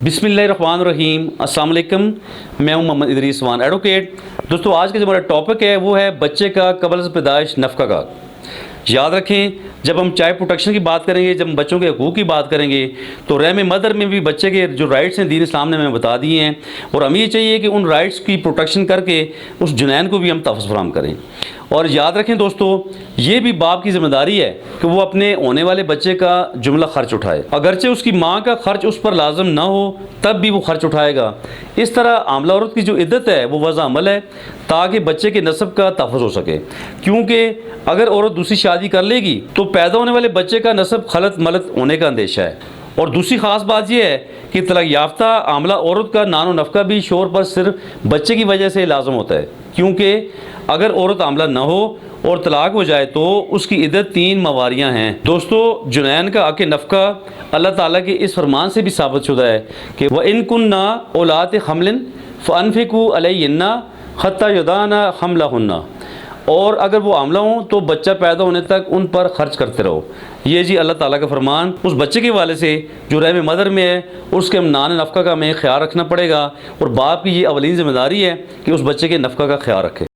बिस्मिल्लाहिर्रहमानिर्रहीम। अस्सलाम वालेकुम। मैं हूं मोहम्मद इदरीस वान एडवोकेट। दोस्तों, आज का जो हमारा टॉपिक है वो है बच्चे का कबल से पैदाइश नफ़क़ा का। याद रखें, जब हम चाइल्ड प्रोटेक्शन की बात करेंगे, जब हम बच्चों के हकूक़ की बात करेंगे, तो रहम मदर में भी बच्चे के जो राइट्स हैं दीन इस्लाम ने हमें बता दिए हैं, और हमें ये चाहिए कि उन राइट्स की प्रोटेक्शन करके उस जुनैन को भी हम तहफ़्फ़ुज़ फराहम करें। और याद रखें दोस्तों, ये भी बाप की ज़िम्मेदारी है कि वो अपने होने वाले बच्चे का जुमला खर्च उठाए। अगरचे उसकी माँ का खर्च उस पर लाजम ना हो तब भी वो खर्च उठाएगा। इस तरह आमला औरत की जो इद्दत है वो वज़ा अमल है ताकि बच्चे के नस्ब का तहफ़्फ़ुज़ हो सके, क्योंकि अगर औरत दूसरी शादी कर लेगी तो पैदा होने वाले बच्चे का नस्ब खलत मलत होने का अंदेशा है। और दूसरी ख़ास बात यह है कि तलाक याफ्ता आमला औरत का नानो नफ़क़ा भी शोहर पर सिर्फ बच्चे की वजह से लाजम होता है, क्योंकि अगर औरत आमला न हो और तलाक हो जाए तो उसकी इद्दत 3 मवारियाँ हैं। दोस्तों, जुनैन का हक़ नफ़क़ा अल्लाह ताला के इस फरमान से भी साबित शुदा है कि व इन कुन्ना औलात हम्लिन फ़अन्फ़िक़ू अलैहिन्ना हत्ता यदाना हम्लहुन्ना, और अगर वो आमला हों तो बच्चा पैदा होने तक उन पर खर्च करते रहो। ये जी अल्लाह ताला का फरमान उस बच्चे के वाले से जो रहम मदर में है, उसके नान नफ़क़ा का हमें ख्याल रखना पड़ेगा, और बाप की ये अवलीन ज़िम्मेदारी है कि उस बच्चे के नफ़क़ा का ख्याल रखे।